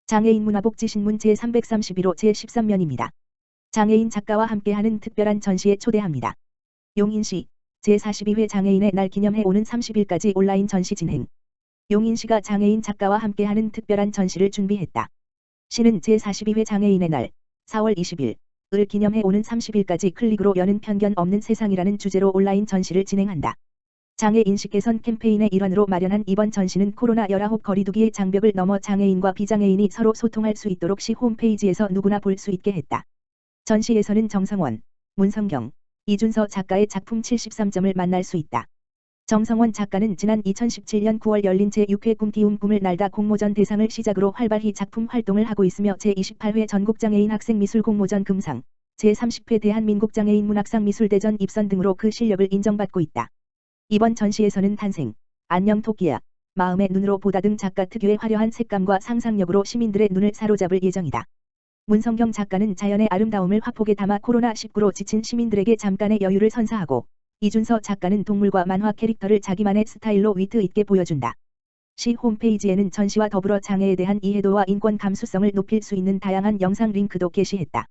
장애인 문화복지신문 제331호 제13면입니다. 장애인 작가와 함께하는 특별한 전시에 초대합니다. 용인시 제42회 장애인의 날 기념해 오는 30일까지 온라인 전시 진행. 용인시가 장애인 작가와 함께하는 특별한 전시를 준비했다. 시는 제42회 장애인의 날 4월 20일을 기념해 오는 30일까지 클릭으로 여는 편견 없는 세상이라는 주제로 온라인 전시를 진행한다. 장애인식 개선 캠페인의 일환으로 마련한 이번 전시는 코로나19 거리두기의 장벽을 넘어 장애인과 비장애인이 서로 소통할 수 있도록 시 홈페이지에서 누구나 볼 수 있게 했다. 전시에서는 정성원, 문성경, 이준서 작가의 작품 73점을 만날 수 있다. 정성원 작가는 지난 2017년 9월 열린 제6회 꿈띄움 꿈을 날다 공모전 대상을 시작으로 활발히 작품 활동을 하고 있으며 제28회 전국장애인 학생미술 공모전 금상, 제30회 대한민국장애인 문학상 미술대전 입선 등으로 그 실력을 인정받고 있다. 이번 전시에서는 탄생, 안녕 토끼야, 마음의 눈으로 보다 등 작가 특유의 화려한 색감과 상상력으로 시민들의 눈을 사로잡을 예정이다. 문성경 작가는 자연의 아름다움을 화폭에 담아 코로나19로 지친 시민들에게 잠깐의 여유를 선사하고, 이준서 작가는 동물과 만화 캐릭터를 자기만의 스타일로 위트 있게 보여준다. 시 홈페이지에는 전시와 더불어 장애에 대한 이해도와 인권 감수성을 높일 수 있는 다양한 영상 링크도 게시했다.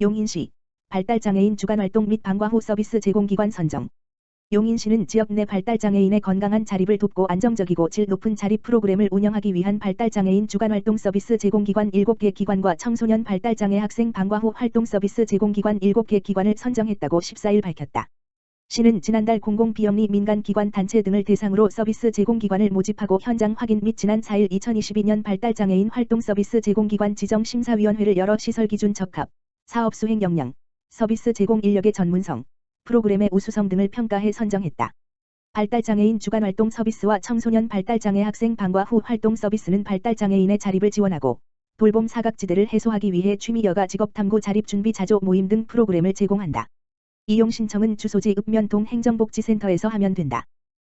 용인시 발달장애인 주간활동 및 방과 후 서비스 제공기관 선정. 용인시는 지역 내 발달장애인의 건강한 자립을 돕고 안정적이고 질 높은 자립 프로그램을 운영하기 위한 발달장애인 주간활동 서비스 제공기관 7개 기관과 청소년 발달장애 학생 방과 후 활동 서비스 제공기관 7개 기관을 선정했다고 14일 밝혔다. 시는 지난달 공공비영리 민간기관 단체 등을 대상으로 서비스 제공기관을 모집하고 현장 확인 및 지난 4일 2022년 발달장애인 활동 서비스 제공기관 지정심사위원회를 열어 시설 기준 적합, 사업 수행 역량, 서비스 제공 인력의 전문성, 프로그램의 우수성 등을 평가해 선정했다. 발달장애인 주간활동 서비스와 청소년 발달장애 학생 방과 후 활동 서비스는 발달장애인의 자립을 지원하고 돌봄 사각지대를 해소하기 위해 취미여가 직업탐구 자립준비 자조 모임 등 프로그램을 제공한다. 이용 신청은 주소지 읍면동 행정복지센터에서 하면 된다.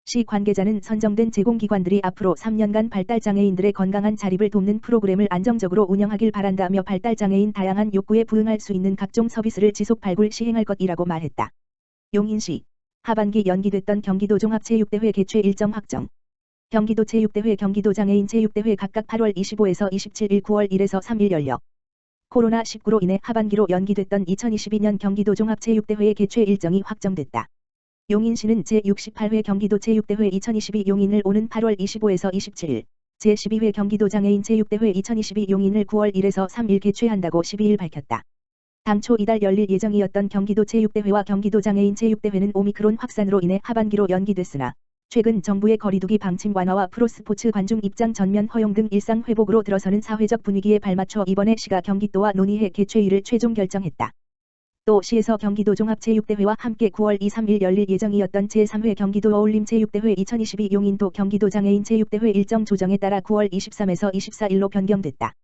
시 관계자는 선정된 제공기관들이 앞으로 3년간 발달장애인들의 건강한 자립을 돕는 프로그램을 안정적으로 운영하길 바란다며 발달장애인 다양한 욕구에 부응할 수 있는 각종 서비스를 지속 발굴 시행할 것이라고 말했다. 용인시 하반기 연기됐던 경기도 종합체육대회 개최 일정 확정. 경기도 체육대회 경기도 장애인 체육대회 각각 8월 25에서 27일 9월 1에서 3일 열려 코로나19로 인해 하반기로 연기됐던 2022년 경기도 종합체육대회의 개최 일정이 확정됐다. 용인시는 제68회 경기도 체육대회 2022 용인을 오는 8월 25에서 27일, 제12회 경기도 장애인 체육대회 2022 용인을 9월 1에서 3일 개최한다고 12일 밝혔다. 당초 이달 열릴 예정이었던 경기도 체육대회와 경기도 장애인 체육대회는 오미크론 확산으로 인해 하반기로 연기됐으나 최근 정부의 거리두기 방침 완화와 프로스포츠 관중 입장 전면 허용 등 일상 회복으로 들어서는 사회적 분위기에 발맞춰 이번에 시가 경기도와 논의해 개최일을 최종 결정했다. 또 시에서 경기도 종합체육대회와 함께 9월 2, 3일 열릴 예정이었던 제3회 경기도 어울림체육대회 2022 용인도 경기도 장애인 체육대회 일정 조정에 따라 9월 23에서 24일로 변경됐다.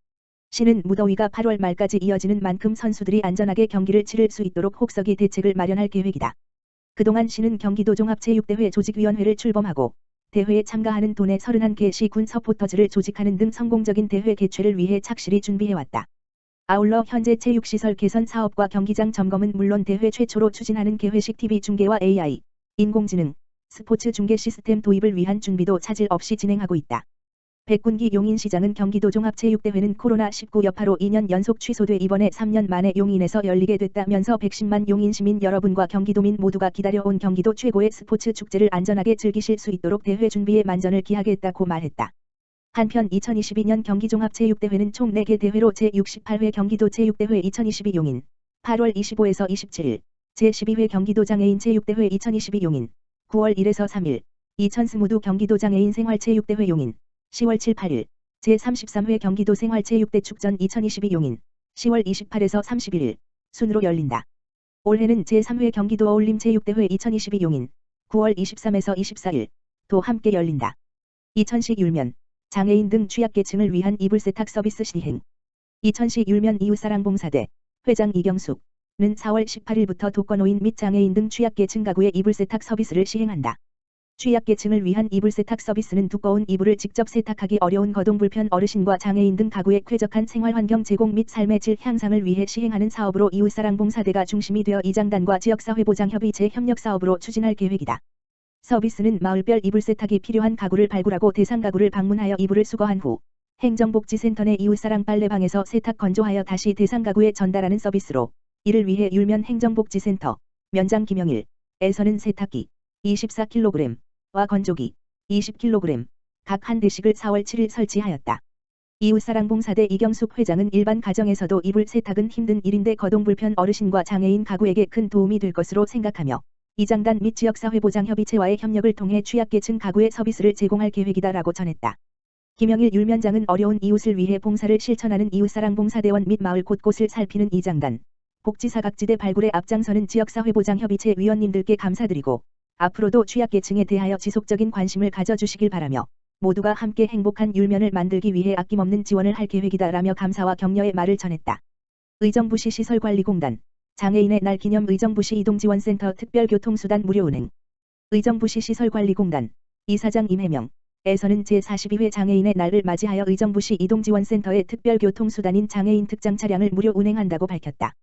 시는 무더위가 8월 말까지 이어지는 만큼 선수들이 안전하게 경기를 치를 수 있도록 혹서기 대책을 마련할 계획이다. 그동안 시는 경기도 종합체육대회 조직위원회를 출범하고 대회에 참가하는 도내 31개 시 군 서포터즈를 조직하는 등 성공적인 대회 개최를 위해 착실히 준비해왔다. 아울러 현재 체육시설 개선 사업과 경기장 점검은 물론 대회 최초로 추진하는 개회식 TV 중계와 AI, 인공지능, 스포츠 중계 시스템 도입을 위한 준비도 차질 없이 진행하고 있다. 백군기 용인시장은 경기도 종합체육대회는 코로나19 여파로 2년 연속 취소돼 이번에 3년 만에 용인에서 열리게 됐다면서 110만 용인 시민 여러분과 경기도민 모두가 기다려온 경기도 최고의 스포츠 축제를 안전하게 즐기실 수 있도록 대회 준비에 만전을 기하겠다고 말했다. 한편 2022년 경기종합체육대회는 총 4개 대회로 제68회 경기도 체육대회 2022 용인, 8월 25에서 27일, 제12회 경기도 장애인 체육대회 2022 용인, 9월 1에서 3일, 2022 경기도 장애인 생활체육대회 용인, 10월 7, 8일, 제33회 경기도 생활체육대축전 2022 용인, 10월 28에서 31일, 순으로 열린다. 올해는 제3회 경기도 어울림체육대회 2022 용인, 9월 23에서 24일, 도 함께 열린다. 이천시 율면, 장애인 등 취약계층을 위한 이불 세탁 서비스 시행. 이천시 율면 이웃사랑봉사대, 회장 이경숙는 4월 18일부터 독거노인 및 장애인 등 취약계층 가구에 이불 세탁 서비스를 시행한다. 취약계층을 위한 이불 세탁 서비스는 두꺼운 이불을 직접 세탁하기 어려운 거동 불편 어르신과 장애인 등 가구에 쾌적한 생활환경 제공 및 삶의 질 향상을 위해 시행하는 사업으로 이웃사랑봉사대가 중심이 되어 이장단과 지역사회보장협의체 협력 사업으로 추진할 계획이다. 서비스는 마을별 이불 세탁이 필요한 가구를 발굴하고 대상 가구를 방문하여 이불을 수거한 후 행정복지센터 내 이웃사랑 빨래방에서 세탁 건조하여 다시 대상 가구에 전달하는 서비스로 이를 위해 율면 행정복지센터 면장 김영일에서는 세탁기 24kg와 건조기 20kg 각 한 대씩을 4월 7일 설치하였다. 이웃사랑 봉사대 이경숙 회장은 일반 가정에서도 이불 세탁은 힘든 일인데 거동불편 어르신과 장애인 가구에게 큰 도움이 될 것으로 생각하며 이장단 및 지역사회보장협의체와의 협력을 통해 취약계층 가구에 서비스를 제공할 계획이다라고 전했다. 김영일 율면장은 어려운 이웃을 위해 봉사를 실천하는 이웃사랑 봉사대원 및 마을 곳곳을 살피는 이장단, 복지사각지대 발굴에 앞장서는 지역사회보장협의체 위원님들께 감사드리고 앞으로도 취약계층에 대하여 지속적인 관심을 가져주시길 바라며 모두가 함께 행복한 율면을 만들기 위해 아낌없는 지원을 할 계획이다라며 감사와 격려의 말을 전했다. 의정부시 시설관리공단 장애인의 날 기념 의정부시 이동지원센터 특별교통수단 무료 운행 의정부시 시설관리공단 이사장 임혜명에서는 제42회 장애인의 날을 맞이하여 의정부시 이동지원센터의 특별교통수단인 장애인 특장 차량을 무료 운행한다고 밝혔다.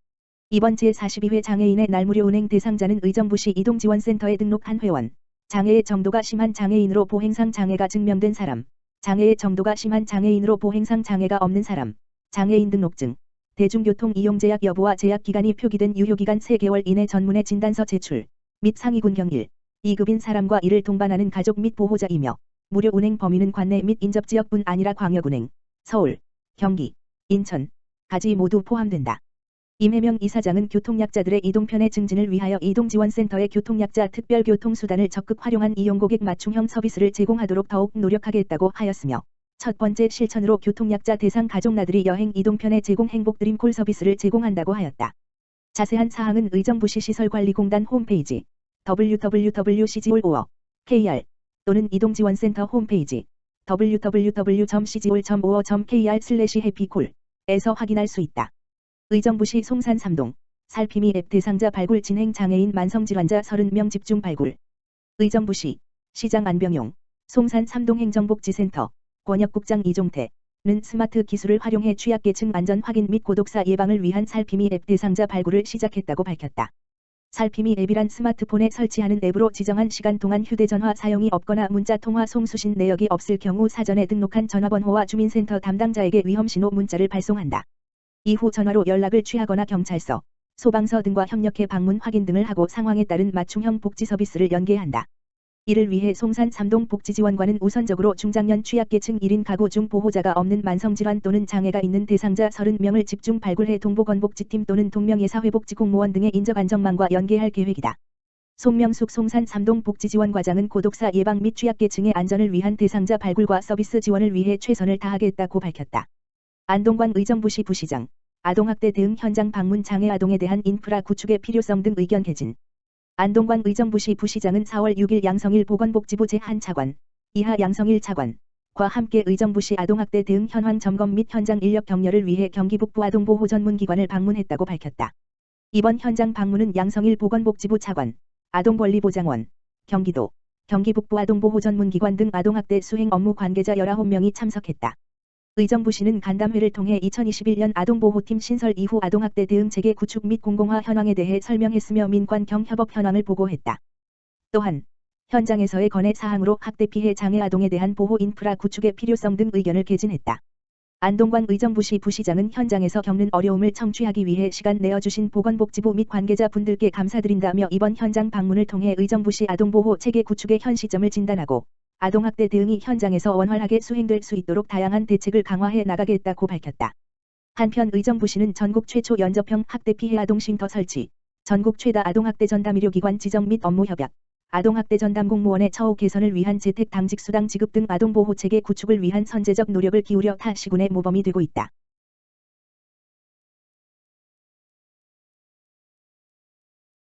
이번 제42회 장애인의 날 무료 운행 대상자는 의정부시 이동지원센터에 등록한 회원, 장애의 정도가 심한 장애인으로 보행상 장애가 증명된 사람, 장애의 정도가 심한 장애인으로 보행상 장애가 없는 사람, 장애인 등록증, 대중교통 이용 제약 여부와 제약 기간이 표기된 유효기간 3개월 이내 전문의 진단서 제출, 및 상위군 경일, 2급인 사람과 이를 동반하는 가족 및 보호자이며 무료 운행 범위는 관내 및 인접지역뿐 아니라 광역운행, 서울, 경기, 인천, 까지 모두 포함된다. 임혜명 이사장은 교통약자들의 이동편의 증진을 위하여 이동지원센터의 교통약자 특별교통수단을 적극 활용한 이용고객 맞춤형 서비스를 제공하도록 더욱 노력하겠다고 하였으며 첫 번째 실천으로 교통약자 대상 가족 나들이 여행 이동편의 제공 행복드림 콜 서비스를 제공한다고 하였다. 자세한 사항은 의정부시 시설관리공단 홈페이지 www.cgol.kr 또는 이동지원센터 홈페이지 www.cgol.or.kr/happycall에서 확인할 수 있다. 의정부시 송산 3동 살피미 앱 대상자 발굴 진행 장애인 만성질환자 30명 집중 발굴 의정부시 시장 안병용 송산 3동 행정복지센터 권역국장 이종태는 스마트 기술을 활용해 취약계층 안전 확인 및 고독사 예방을 위한 살피미 앱 대상자 발굴을 시작했다고 밝혔다. 살피미 앱이란 스마트폰에 설치하는 앱으로 지정한 시간 동안 휴대전화 사용이 없거나 문자통화 송수신 내역이 없을 경우 사전에 등록한 전화번호와 주민센터 담당자에게 위험신호 문자를 발송한다. 이후 전화로 연락을 취하거나 경찰서, 소방서 등과 협력해 방문 확인 등을 하고 상황에 따른 맞춤형 복지 서비스를 연계한다. 이를 위해 송산 3동 복지지원관은 우선적으로 중장년 취약계층 1인 가구 중 보호자가 없는 만성질환 또는 장애가 있는 대상자 30명을 집중 발굴해 동보건복지팀 또는 동명예사회복지공무원 등의 인적안정망과 연계할 계획이다. 송명숙 송산 3동 복지지원과장은 고독사 예방 및 취약계층의 안전을 위한 대상자 발굴과 서비스 지원을 위해 최선을 다하겠다고 밝혔다. 안동관 의정부시 부시장, 아동학대 대응 현장 방문 장애 아동에 대한 인프라 구축의 필요성 등 의견 개진. 안동관 의정부시 부시장은 4월 6일 양성일 보건복지부 제1차관, 이하 양성일 차관과 함께 의정부시 아동학대 대응 현황 점검 및 현장 인력 격려를 위해 경기북부 아동보호전문기관을 방문했다고 밝혔다. 이번 현장 방문은 양성일 보건복지부 차관, 아동권리보장원, 경기도, 경기북부 아동보호전문기관 등 아동학대 수행 업무 관계자 19명이 참석했다. 의정부시는 간담회를 통해 2021년 아동보호팀 신설 이후 아동학대 대응 체계 구축 및 공공화 현황에 대해 설명했으며 민관경 협업 현황을 보고했다. 또한 현장에서의 건의 사항으로 학대 피해 장애 아동에 대한 보호 인프라 구축의 필요성 등 의견을 개진했다. 안동관 의정부시 부시장은 현장에서 겪는 어려움을 청취하기 위해 시간 내어주신 보건복지부 및 관계자 분들께 감사드린다며 이번 현장 방문을 통해 의정부시 아동보호 체계 구축의 현 시점을 진단하고 아동학대 대응이 현장에서 원활하게 수행될 수 있도록 다양한 대책을 강화해 나가겠다고 밝혔다. 한편 의정부시는 전국 최초 연접형 학대 피해 아동쉼터 설치, 전국 최다 아동학대 전담 의료기관 지정 및 업무 협약, 아동학대 전담 공무원의 처우 개선을 위한 재택 당직 수당 지급 등 아동보호 체계 구축을 위한 선제적 노력을 기울여 타 시군의 모범이 되고 있다.